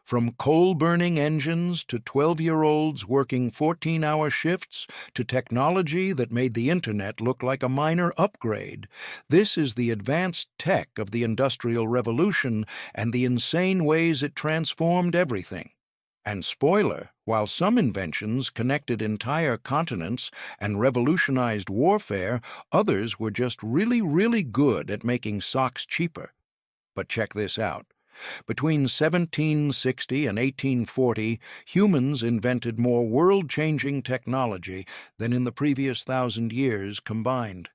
From coal-burning engines to 12-year-olds working 14-hour shifts to technology that made the internet look like a minor upgrade, this is the advanced tech of the Industrial Revolution and the insane ways it transformed everything. And spoiler, while some inventions connected entire continents and revolutionized warfare, others were just really, really good at making socks cheaper. But check this out. Between 1760 and 1840, humans invented more world-changing technology than in the previous 1,000 years combined.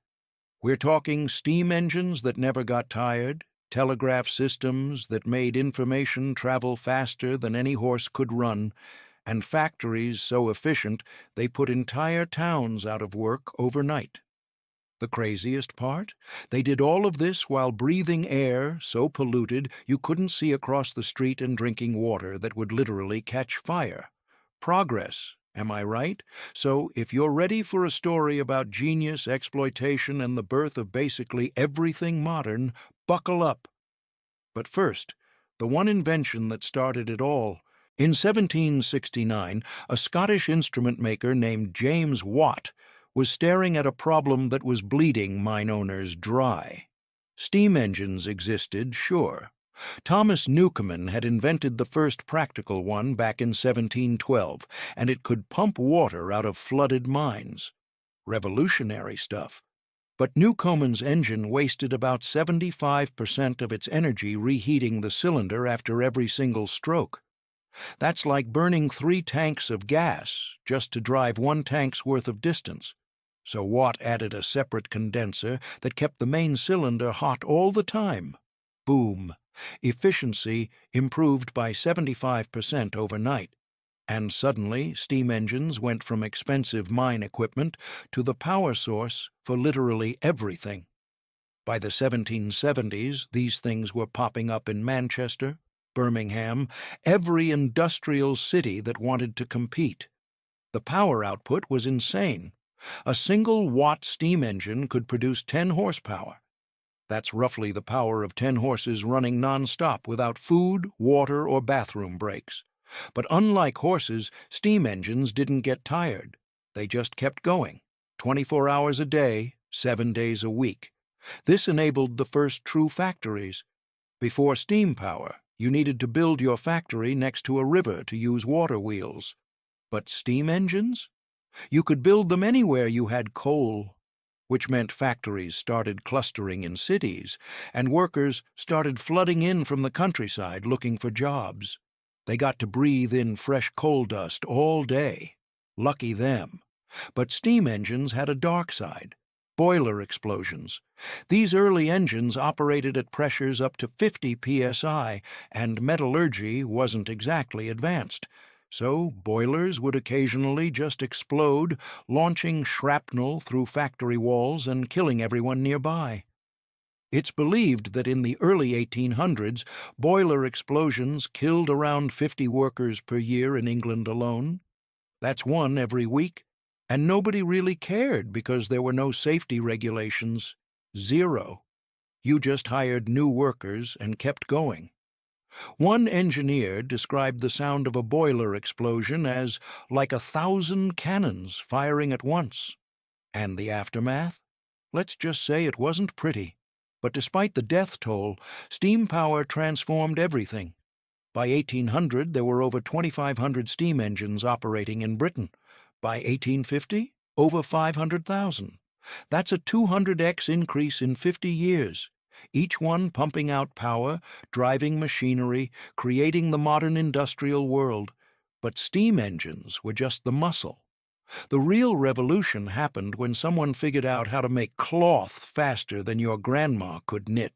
We're talking steam engines that never got tired, telegraph systems that made information travel faster than any horse could run, and factories so efficient they put entire towns out of work overnight. The craziest part? They did all of this while breathing air so polluted you couldn't see across the street and drinking water that would literally catch fire. Progress, am I right? So, if you're ready for a story about genius, exploitation, and the birth of basically everything modern, buckle up. But first, the one invention that started it all. In 1769, a Scottish instrument maker named James Watt was staring at a problem that was bleeding mine owners dry. Steam engines existed, sure. Thomas Newcomen had invented the first practical one back in 1712, and it could pump water out of flooded mines. Revolutionary stuff. But Newcomen's engine wasted about 75% of its energy reheating the cylinder after every single stroke. That's like burning 3 tanks of gas just to drive 1 tank's worth of distance. So Watt added a separate condenser that kept the main cylinder hot all the time. Boom! Efficiency improved by 75% overnight. And suddenly, steam engines went from expensive mine equipment to the power source for literally everything. By the 1770s, these things were popping up in Manchester, Birmingham, every industrial city that wanted to compete. The power output was insane. A single Watt steam engine could produce 10 horsepower. That's roughly the power of 10 horses running non-stop without food, water, or bathroom breaks. But unlike horses, steam engines didn't get tired. They just kept going, 24 hours a day, 7 days a week. This enabled the first true factories. Before steam power, you needed to build your factory next to a river to use water wheels. But steam engines? You could build them anywhere you had coal, which meant factories started clustering in cities, and workers started flooding in from the countryside looking for jobs. They got to breathe in fresh coal dust all day. Lucky them. But steam engines had a dark side. Boiler explosions. These early engines operated at pressures up to 50 psi, and metallurgy wasn't exactly advanced. So boilers would occasionally just explode, launching shrapnel through factory walls and killing everyone nearby. It's believed that in the early 1800s, boiler explosions killed around 50 workers per year in England alone. That's 1 every week. And nobody really cared because there were no safety regulations. 0. You just hired new workers and kept going. One engineer described the sound of a boiler explosion as like 1,000 cannons firing at once. And the aftermath? Let's just say it wasn't pretty. But despite the death toll, steam power transformed everything. By 1800, there were over 2,500 steam engines operating in Britain. By 1850, over 500,000. That's a 200x increase in 50 years, each one pumping out power, driving machinery, creating the modern industrial world. But steam engines were just the muscle. The real revolution happened when someone figured out how to make cloth faster than your grandma could knit.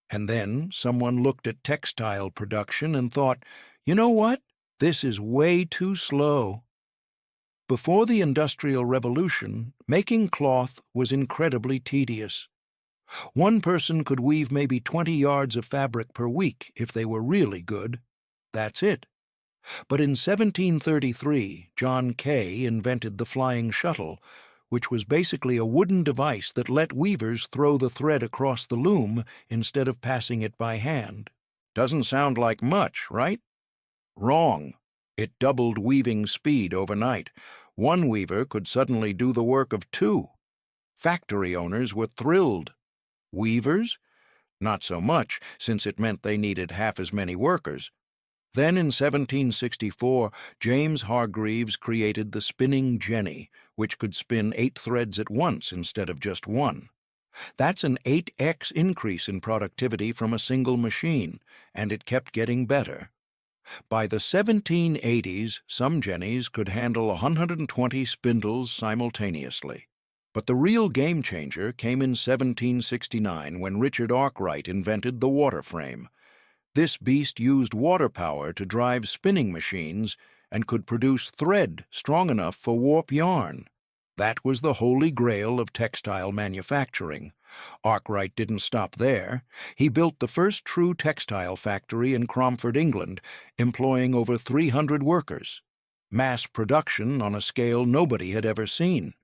And then someone looked at textile production and thought, you know what? This is way too slow. Before the Industrial Revolution, making cloth was incredibly tedious. One person could weave maybe 20 yards of fabric per week if they were really good. That's it. But in 1733, John Kay invented the flying shuttle, which was basically a wooden device that let weavers throw the thread across the loom instead of passing it by hand. Doesn't sound like much, right? Wrong. It doubled weaving speed overnight. One weaver could suddenly do the work of two. Factory owners were thrilled. Weavers? Not so much, since it meant they needed half as many workers. Then in 1764, James Hargreaves created the spinning jenny, which could spin 8 threads at once instead of just one. That's an 8x increase in productivity from a single machine, and it kept getting better. By the 1780s, some jennies could handle 120 spindles simultaneously. But the real game changer came in 1769 when Richard Arkwright invented the water frame. This beast used water power to drive spinning machines and could produce thread strong enough for warp yarn. That was the holy grail of textile manufacturing. Arkwright didn't stop there. He built the first true textile factory in Cromford, England, employing over 300 workers. Mass production on a scale nobody had ever seen.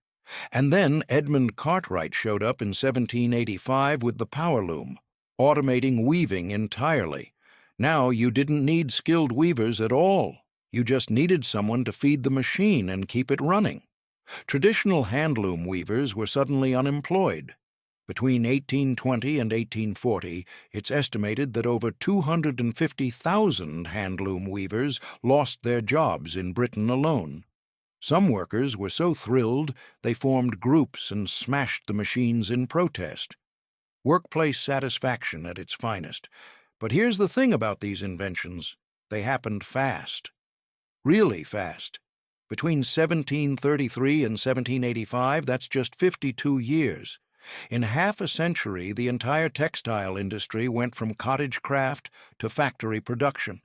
And then Edmund Cartwright showed up in 1785 with the power loom, automating weaving entirely. Now you didn't need skilled weavers at all. You just needed someone to feed the machine and keep it running. Traditional handloom weavers were suddenly unemployed. Between 1820 and 1840, it's estimated that over 250,000 handloom weavers lost their jobs in Britain alone. Some workers were so thrilled they formed groups and smashed the machines in protest. Workplace satisfaction at its finest. But here's the thing about these inventions. They happened fast. Really fast. Between 1733 and 1785, that's just 52 years. In half a century, the entire textile industry went from cottage craft to factory production.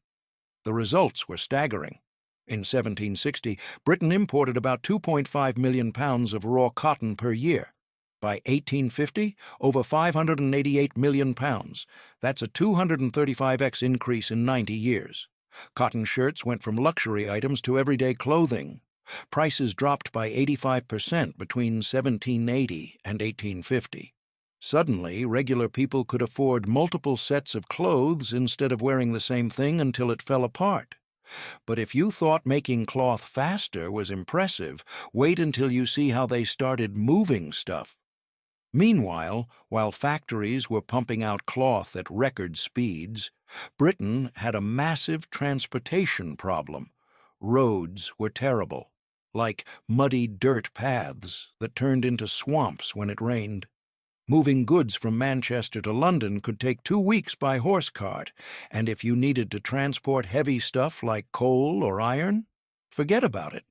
The results were staggering. In 1760, Britain imported about 2.5 million pounds of raw cotton per year. By 1850, over 588 million pounds. That's a 235x increase in 90 years. Cotton shirts went from luxury items to everyday clothing. Prices dropped by 85% between 1780 and 1850. Suddenly, regular people could afford multiple sets of clothes instead of wearing the same thing until it fell apart. But if you thought making cloth faster was impressive, wait until you see how they started moving stuff. Meanwhile, while factories were pumping out cloth at record speeds, Britain had a massive transportation problem. Roads were terrible, like muddy dirt paths that turned into swamps when it rained. Moving goods from Manchester to London could take 2 weeks by horse cart, and if you needed to transport heavy stuff like coal or iron, forget about it.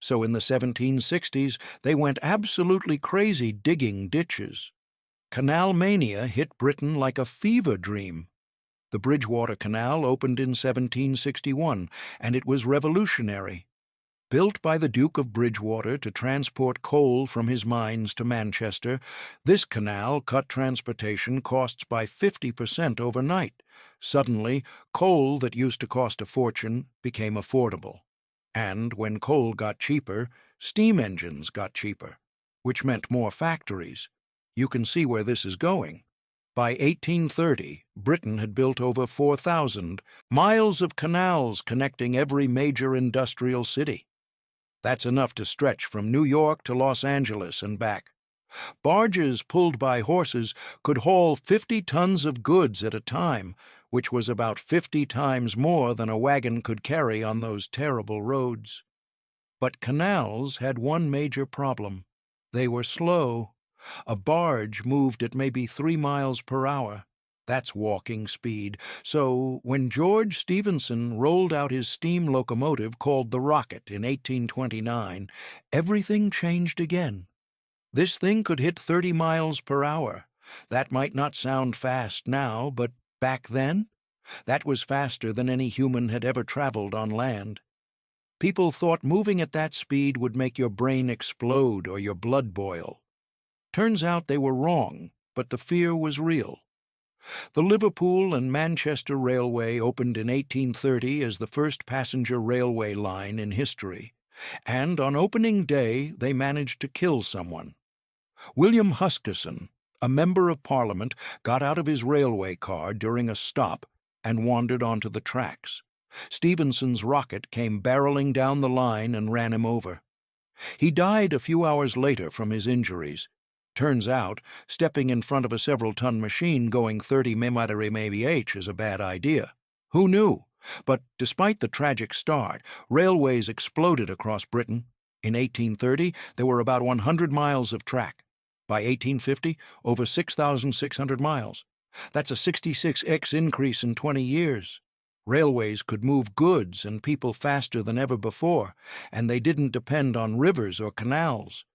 So in the 1760s, they went absolutely crazy digging ditches. Canal mania hit Britain like a fever dream. The Bridgewater Canal opened in 1761, and it was revolutionary. Built by the Duke of Bridgewater to transport coal from his mines to Manchester, this canal cut transportation costs by 50% overnight. Suddenly, coal that used to cost a fortune became affordable. And when coal got cheaper, steam engines got cheaper, which meant more factories. You can see where this is going. By 1830, Britain had built over 4,000 miles of canals connecting every major industrial city. That's enough to stretch from New York to Los Angeles and back. Barges pulled by horses could haul 50 tons of goods at a time, which was about 50 times more than a wagon could carry on those terrible roads. But canals had one major problem. They were slow. A barge moved at maybe 3 miles per hour. That's walking speed. So when George Stephenson rolled out his steam locomotive called the Rocket in 1829, everything changed again. This thing could hit 30 miles per hour. That might not sound fast now, but back then, that was faster than any human had ever traveled on land. People thought moving at that speed would make your brain explode or your blood boil. Turns out they were wrong, but the fear was real. The Liverpool and Manchester Railway opened in 1830 as the first passenger railway line in history, and on opening day they managed to kill someone. William Huskisson, a member of Parliament, got out of his railway car during a stop and wandered onto the tracks. Stephenson's rocket came barreling down the line and ran him over. He died a few hours later from his injuries. Turns out, stepping in front of a several-ton machine going 30 mph is a bad idea. Who knew? But despite the tragic start, railways exploded across Britain. In 1830, there were about 100 miles of track. By 1850, over 6,600 miles. That's a 66x increase in 20 years. Railways could move goods and people faster than ever before, and they didn't depend on rivers or canals.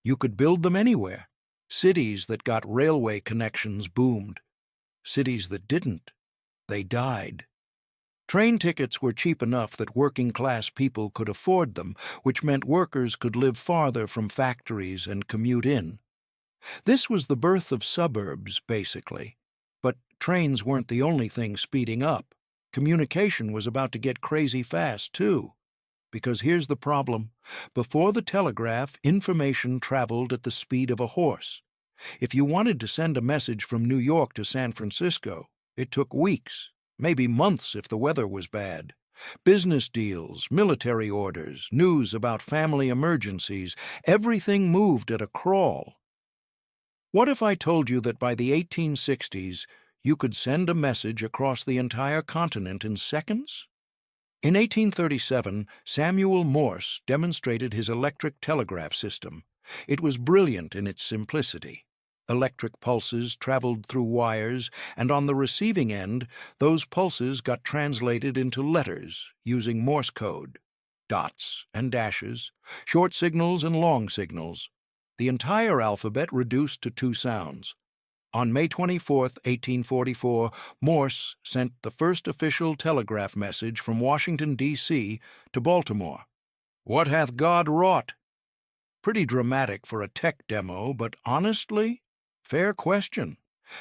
You could build them anywhere. Cities that got railway connections boomed. Cities that didn't, they died. Train tickets were cheap enough that working-class people could afford them, which meant workers could live farther from factories and commute in. This was the birth of suburbs, basically. But trains weren't the only thing speeding up. Communication was about to get crazy fast, too. Because here's the problem. Before the telegraph, information traveled at the speed of a horse. If you wanted to send a message from New York to San Francisco, it took weeks, maybe months if the weather was bad. Business deals, military orders, news about family emergencies, everything moved at a crawl. What if I told you that by the 1860s, you could send a message across the entire continent in seconds? In 1837, Samuel Morse demonstrated his electric telegraph system. It was brilliant in its simplicity. Electric pulses traveled through wires, and on the receiving end, those pulses got translated into letters using Morse code, dots and dashes, short signals and long signals. The entire alphabet reduced to 2 sounds. On May 24, 1844, Morse sent the first official telegraph message from Washington, D.C. to Baltimore. "What hath God wrought?" Pretty dramatic for a tech demo, but honestly, fair question,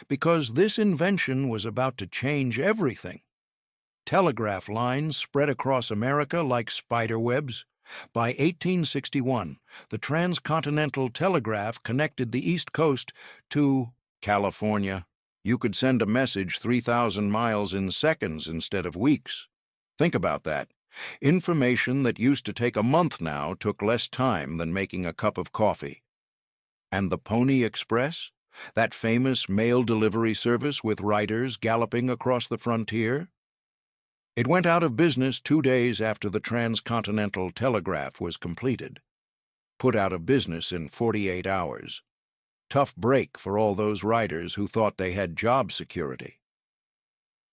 because this invention was about to change everything. Telegraph lines spread across America like spider webs. By 1861, the transcontinental telegraph connected the East Coast to California. You could send a message 3,000 miles in seconds instead of weeks. Think about that. Information that used to take a month now took less time than making a cup of coffee. And the Pony Express? That famous mail delivery service with riders galloping across the frontier? It went out of business 2 days after the transcontinental telegraph was completed. Put out of business in 48 hours. Tough break for all those riders who thought they had job security.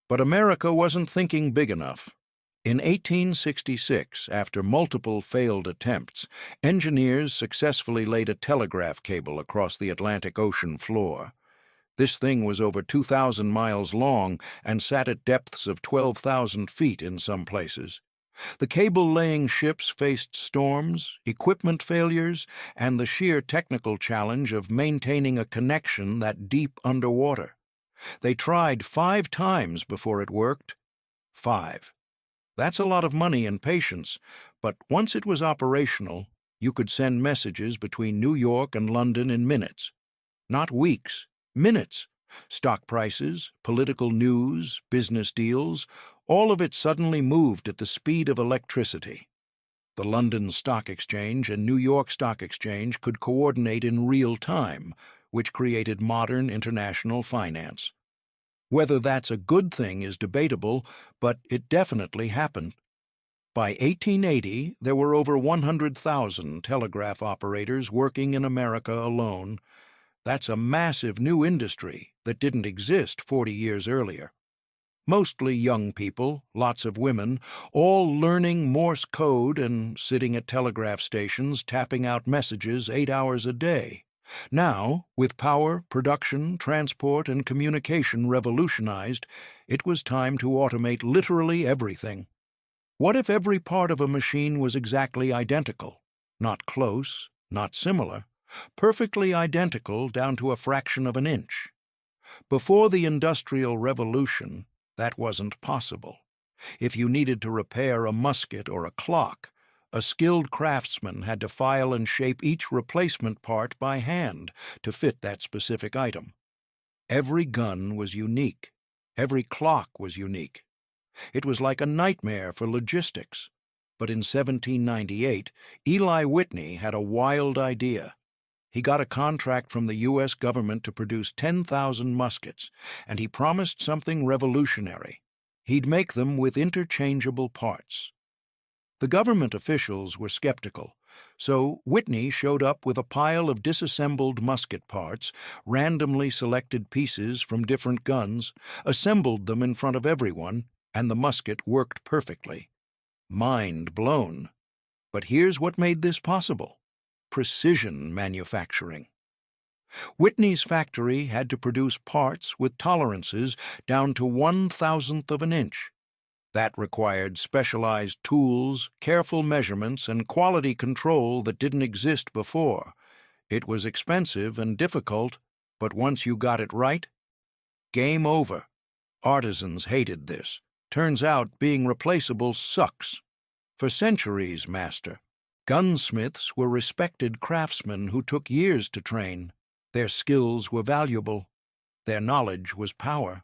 But America wasn't thinking big enough. In 1866, after multiple failed attempts, engineers successfully laid a telegraph cable across the Atlantic Ocean floor. This thing was over 2,000 miles long and sat at depths of 12,000 feet in some places. The cable-laying ships faced storms, equipment failures, and the sheer technical challenge of maintaining a connection that deep underwater. They tried 5 times before it worked. 5. That's a lot of money and patience, but once it was operational, you could send messages between New York and London in minutes. Not weeks, minutes. Stock prices, political news, business deals, all of it suddenly moved at the speed of electricity. The London Stock Exchange and New York Stock Exchange could coordinate in real time, which created modern international finance. Whether that's a good thing is debatable, but it definitely happened. By 1880, there were over 100,000 telegraph operators working in America alone. That's a massive new industry that didn't exist 40 years earlier. Mostly young people, lots of women, all learning Morse code and sitting at telegraph stations tapping out messages 8 hours a day. Now, with power, production, transport, and communication revolutionized, it was time to automate literally everything. What if every part of a machine was exactly identical? Not close, not similar. Perfectly identical down to a fraction of an inch. Before the Industrial Revolution, that wasn't possible. If you needed to repair a musket or a clock, a skilled craftsman had to file and shape each replacement part by hand to fit that specific item. Every gun was unique. Every clock was unique. It was like a nightmare for logistics. But in 1798, Eli Whitney had a wild idea. He got a contract from the U.S. government to produce 10,000 muskets, and he promised something revolutionary. He'd make them with interchangeable parts. The government officials were skeptical, so Whitney showed up with a pile of disassembled musket parts, randomly selected pieces from different guns, assembled them in front of everyone, and the musket worked perfectly. Mind blown. But here's what made this possible: precision manufacturing. Whitney's factory had to produce parts with tolerances down to 1/1000th of an inch. That required specialized tools, careful measurements, and quality control that didn't exist before. It was expensive and difficult, but once you got it right, game over. Artisans hated this. Turns out being replaceable sucks. For centuries, master, gunsmiths were respected craftsmen who took years to train. Their skills were valuable. Their knowledge was power.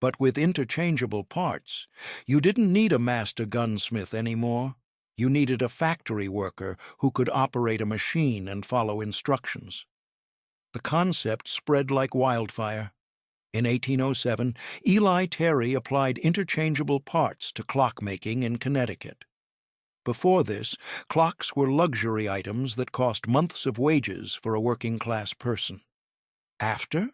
But with interchangeable parts, you didn't need a master gunsmith anymore. You needed a factory worker who could operate a machine and follow instructions. The concept spread like wildfire. In 1807, Eli Terry applied interchangeable parts to clockmaking in Connecticut. Before this, clocks were luxury items that cost months of wages for a working-class person. After,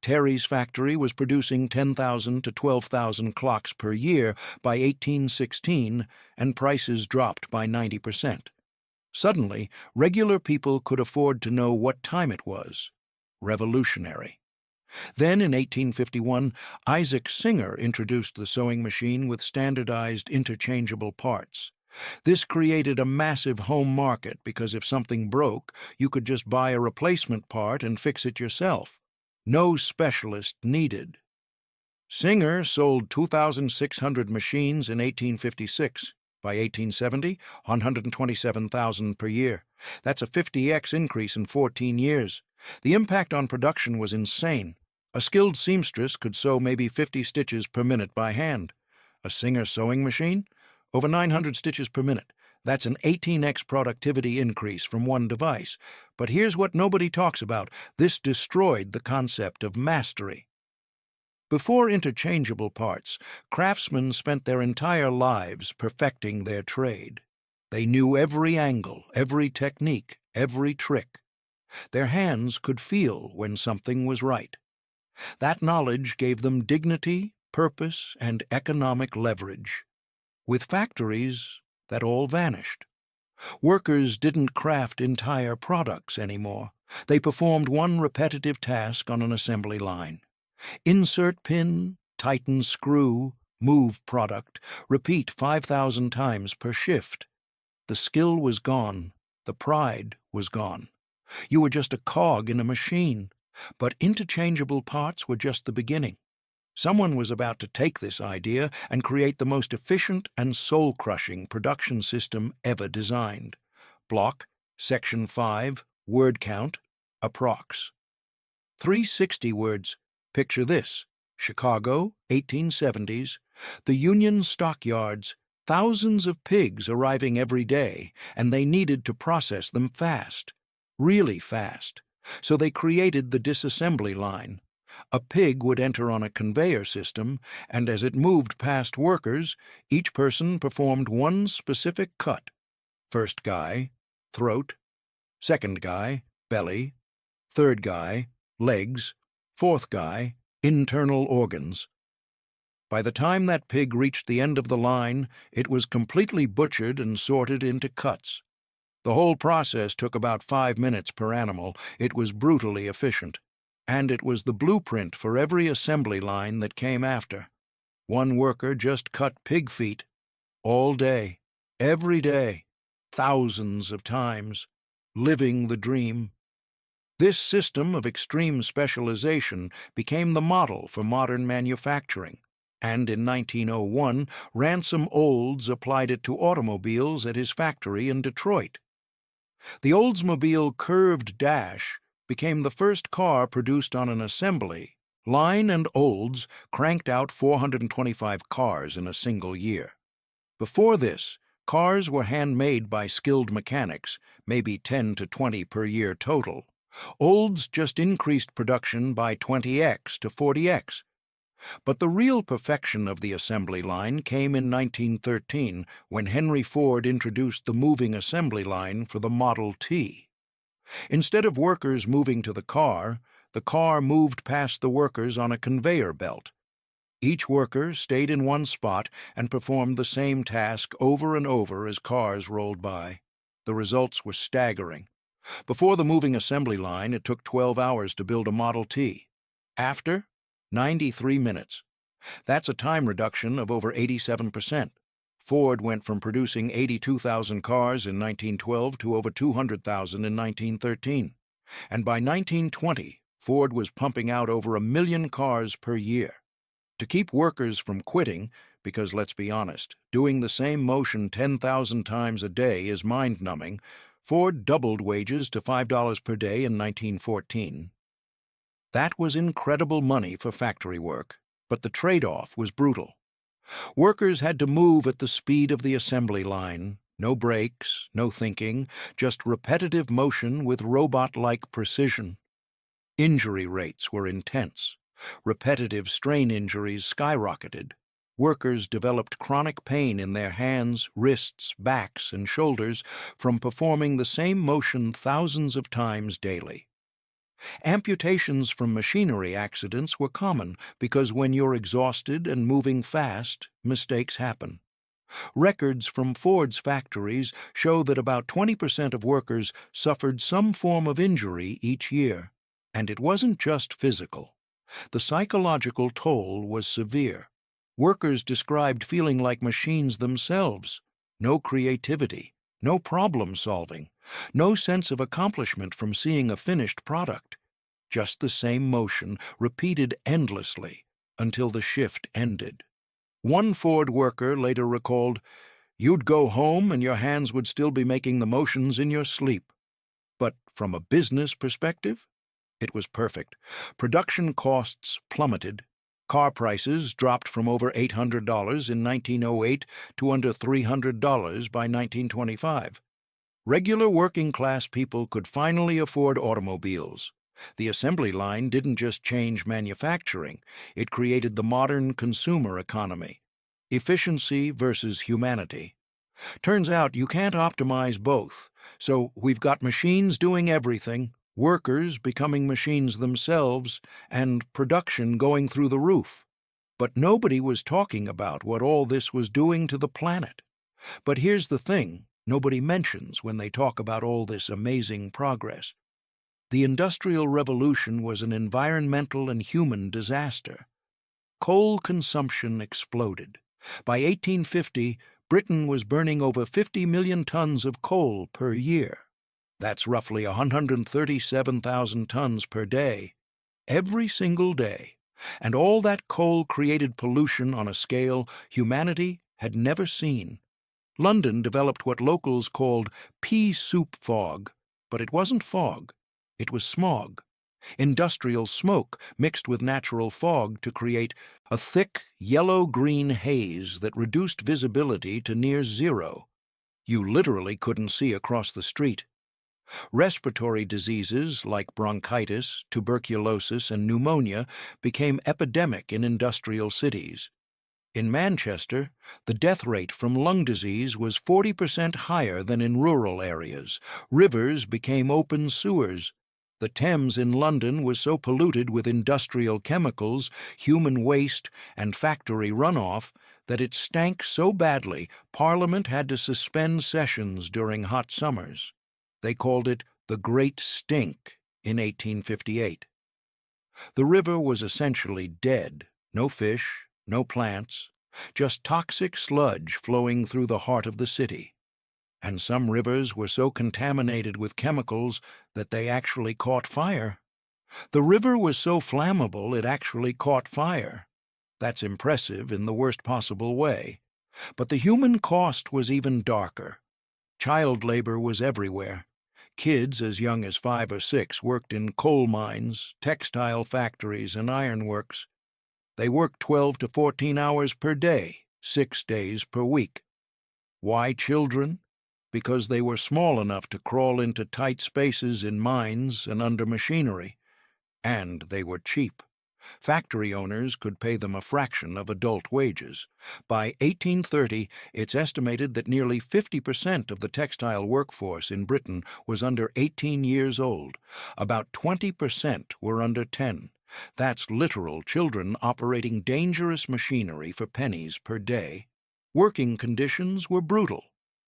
Terry's factory was producing 10,000 to 12,000 clocks per year by 1816, and prices dropped by 90%. Suddenly, regular people could afford to know what time it was. Revolutionary. Then, in 1851, Isaac Singer introduced the sewing machine with standardized interchangeable parts. This created a massive home market because if something broke, you could just buy a replacement part and fix it yourself. No specialist needed. Singer sold 2,600 machines in 1856. By 1870, 127,000 per year. That's a 50x increase in 14 years. The impact on production was insane. A skilled seamstress could sew maybe 50 stitches per minute by hand. A Singer sewing machine? Over 900 stitches per minute. That's an 18x productivity increase from one device. But here's what nobody talks about. This destroyed the concept of mastery. Before interchangeable parts, craftsmen spent their entire lives perfecting their trade. They knew every angle, every technique, every trick. Their hands could feel when something was right. That knowledge gave them dignity, purpose, and economic leverage. With factories, that all vanished. Workers didn't craft entire products anymore. They performed one repetitive task on an assembly line. Insert pin, tighten screw, move product, repeat 5,000 times per shift. The skill was gone. The pride was gone. You were just a cog in a machine. But interchangeable parts were just the beginning. Someone was about to take this idea and create the most efficient and soul-crushing production system ever designed. Block, Section 5, word count, approx. 360 words. Picture this: Chicago, 1870s, the Union stockyards, thousands of pigs arriving every day, and they needed to process them fast, really fast. So they created the disassembly line. A pig would enter on a conveyor system, and as it moved past workers, each person performed one specific cut. First guy, throat. Second guy, belly. Third guy, legs. Fourth guy, internal organs. By the time that pig reached the end of the line, it was completely butchered and sorted into cuts. The whole process took about 5 minutes per animal. It was brutally efficient. And it was the blueprint for every assembly line that came after. One worker just cut pig feet. All day. Every day. Thousands of times. Living the dream. This system of extreme specialization became the model for modern manufacturing. And in 1901, Ransom Olds applied it to automobiles at his factory in Detroit. The Oldsmobile Curved Dash became the first car produced on an assembly Line and Olds cranked out 425 cars in a single year. Before this, cars were handmade by skilled mechanics, maybe 10 to 20 per year total. Olds just increased production by 20x to 40x. But the real perfection of the assembly line came in 1913 when Henry Ford introduced the moving assembly line for the Model T. Instead of workers moving to the car moved past the workers on a conveyor belt. Each worker stayed in one spot and performed the same task over and over as cars rolled by. The results were staggering. Before the moving assembly line, it took 12 hours to build a Model T. After, 93 minutes. That's a time reduction of over 87%. Ford went from producing 82,000 cars in 1912 to over 200,000 in 1913. And by 1920, Ford was pumping out over 1 million cars per year. To keep workers from quitting, because let's be honest, doing the same motion 10,000 times a day is mind-numbing, Ford doubled wages to $5 per day in 1914. That was incredible money for factory work, but the trade-off was brutal. Workers had to move at the speed of the assembly line. No brakes, no thinking, just repetitive motion with robot-like precision. Injury rates were intense. Repetitive strain injuries skyrocketed. Workers developed chronic pain in their hands, wrists, backs, and shoulders from performing the same motion thousands of times daily. Amputations from machinery accidents were common because when you're exhausted and moving fast, mistakes happen. Records from Ford's factories show that about 20% of workers suffered some form of injury each year. And it wasn't just physical. The psychological toll was severe. Workers described feeling like machines themselves. No creativity, no problem solving, no sense of accomplishment from seeing a finished product. Just the same motion, repeated endlessly, until the shift ended. One Ford worker later recalled, "You'd go home and your hands would still be making the motions in your sleep." But from a business perspective, it was perfect. Production costs plummeted. Car prices dropped from over $800 in 1908 to under $300 by 1925. Regular working-class people could finally afford automobiles. The assembly line didn't just change manufacturing, it created the modern consumer economy. Efficiency versus humanity. Turns out you can't optimize both, so we've got machines doing everything, workers becoming machines themselves, and production going through the roof. But nobody was talking about what all this was doing to the planet. But here's the thing nobody mentions when they talk about all this amazing progress. The Industrial Revolution was an environmental and human disaster. Coal consumption exploded. By 1850, Britain was burning over 50 million tons of coal per year. That's roughly 137,000 tons per day, every single day. And all that coal created pollution on a scale humanity had never seen. London developed what locals called pea soup fog, but it wasn't fog. It was smog. Industrial smoke mixed with natural fog to create a thick, yellow-green haze that reduced visibility to near zero. You literally couldn't see across the street. Respiratory diseases like bronchitis, tuberculosis, and pneumonia became epidemic in industrial cities. In Manchester, the death rate from lung disease was 40% higher than in rural areas. Rivers became open sewers. The Thames in London was so polluted with industrial chemicals, human waste, and factory runoff that it stank so badly Parliament had to suspend sessions during hot summers. They called it the Great Stink in 1858. The river was essentially dead, no fish, no plants, just toxic sludge flowing through the heart of the city. And some rivers were so contaminated with chemicals that they actually caught fire. The river was so flammable it actually caught fire. That's impressive in the worst possible way. But the human cost was even darker. Child labor was everywhere. Kids as young as 5 or 6 worked in coal mines, textile factories, and ironworks. They worked 12 to 14 hours per day, 6 days per week. Why children? Because they were small enough to crawl into tight spaces in mines and under machinery. And they were cheap. Factory owners could pay them a fraction of adult wages. By 1830, it's estimated that nearly 50% of the textile workforce in Britain was under 18 years old. About 20% were under 10. That's literal children operating dangerous machinery for pennies per day. Working conditions were brutal.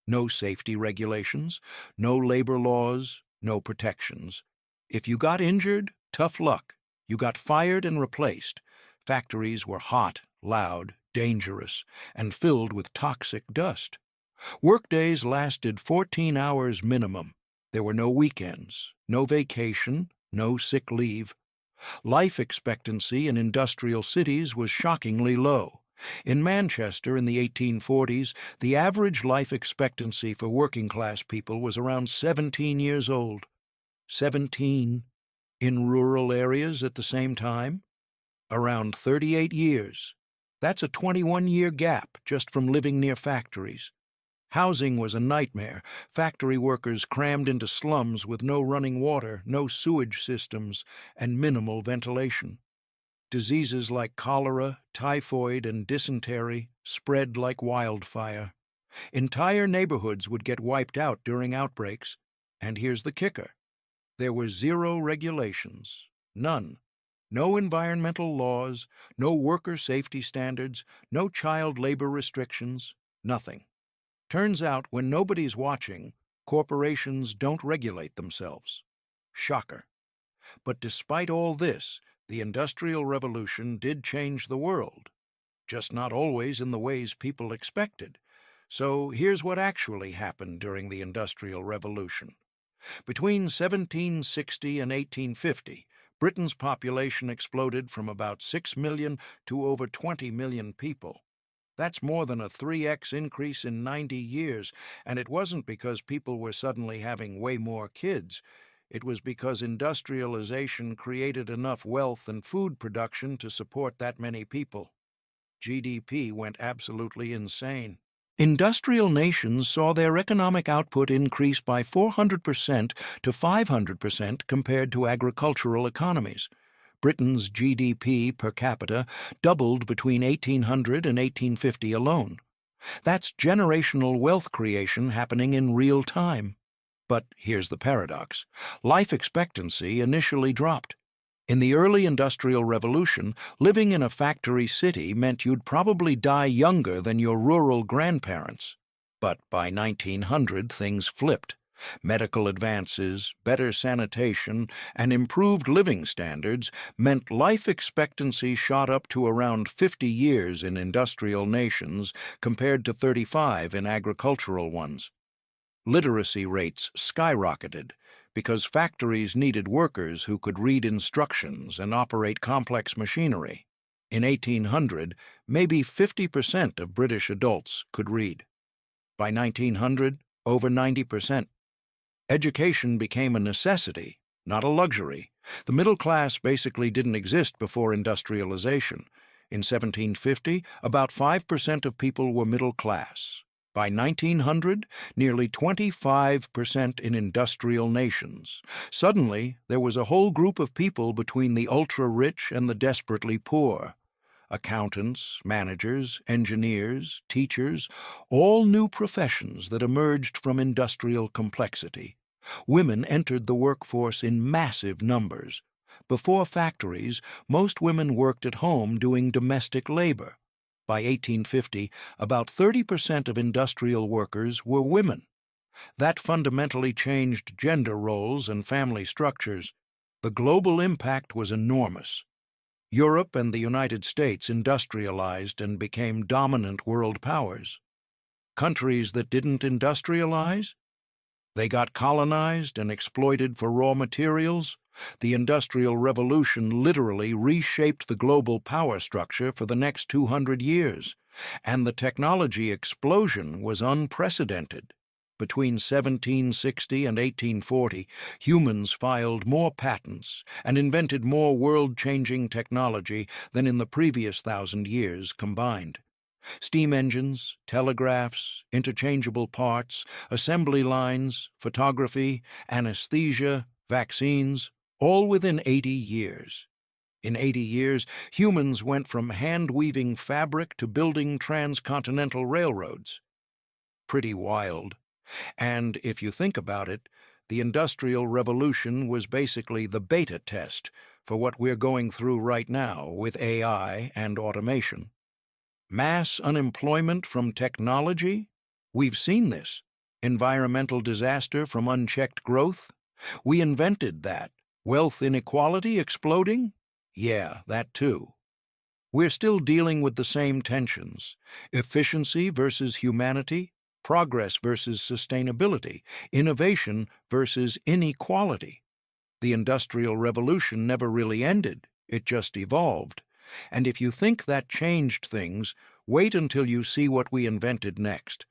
No safety regulations, no labor laws, no protections. If you got injured, tough luck. You got fired and replaced. Factories were hot, loud, dangerous, and filled with toxic dust. Workdays lasted 14 hours minimum. There were no weekends, no vacation, no sick leave. Life expectancy in industrial cities was shockingly low. In Manchester in the 1840s, the average life expectancy for working-class people was around 17 years old. 17. In rural areas at the same time? Around 38 years. That's a 21-year gap just from living near factories. Housing was a nightmare. Factory workers crammed into slums with no running water, no sewage systems, and minimal ventilation. Diseases like cholera, typhoid, and dysentery spread like wildfire. Entire neighborhoods would get wiped out during outbreaks. And here's the kicker. There were zero regulations, none. No environmental laws, no worker safety standards, no child labor restrictions, nothing. Turns out when nobody's watching, corporations don't regulate themselves. Shocker. But despite all this, the Industrial Revolution did change the world, just not always in the ways people expected. So here's what actually happened during the Industrial Revolution. Between 1760 and 1850, Britain's population exploded from about 6 million to over 20 million people. That's more than a 3x increase in 90 years, and it wasn't because people were suddenly having way more kids. It was because industrialization created enough wealth and food production to support that many people. GDP went absolutely insane. Industrial nations saw their economic output increase by 400% to 500% compared to agricultural economies. Britain's GDP per capita doubled between 1800 and 1850 alone. That's generational wealth creation happening in real time. But here's the paradox. Life expectancy initially dropped. In the early Industrial Revolution, living in a factory city meant you'd probably die younger than your rural grandparents. But by 1900, things flipped. Medical advances, better sanitation, and improved living standards meant life expectancy shot up to around 50 years in industrial nations compared to 35 in agricultural ones. Literacy rates skyrocketed because factories needed workers who could read instructions and operate complex machinery. In 1800, maybe 50% of British adults could read. By 1900, over 90%. Education became a necessity, not a luxury. The middle class basically didn't exist before industrialization. In 1750, about 5% of people were middle class. By 1900, nearly 25% in industrial nations. Suddenly, there was a whole group of people between the ultra-rich and the desperately poor. Accountants, managers, engineers, teachers, all new professions that emerged from industrial complexity. Women entered the workforce in massive numbers. Before factories, most women worked at home doing domestic labor. By 1850, about 30% of industrial workers were women. That fundamentally changed gender roles and family structures. The global impact was enormous. Europe and the United States industrialized and became dominant world powers. Countries that didn't industrialize? They got colonized and exploited for raw materials. The Industrial Revolution literally reshaped the global power structure for the next 200 years, and the technology explosion was unprecedented. Between 1760 and 1840, humans filed more patents and invented more world-changing technology than in the previous 1,000 years combined. Steam engines, telegraphs, interchangeable parts, assembly lines, photography, anesthesia, vaccines, all within 80 years. In 80 years, humans went from hand-weaving fabric to building transcontinental railroads. Pretty wild. And if you think about it, the Industrial Revolution was basically the beta test for what we're going through right now with AI and automation. Mass unemployment from technology? We've seen this. Environmental disaster from unchecked growth? We invented that. Wealth inequality exploding? Yeah, that too. We're still dealing with the same tensions. Efficiency versus humanity, progress versus sustainability, innovation versus inequality. The Industrial Revolution never really ended, it just evolved. And if you think that changed things, wait until you see what we invented next.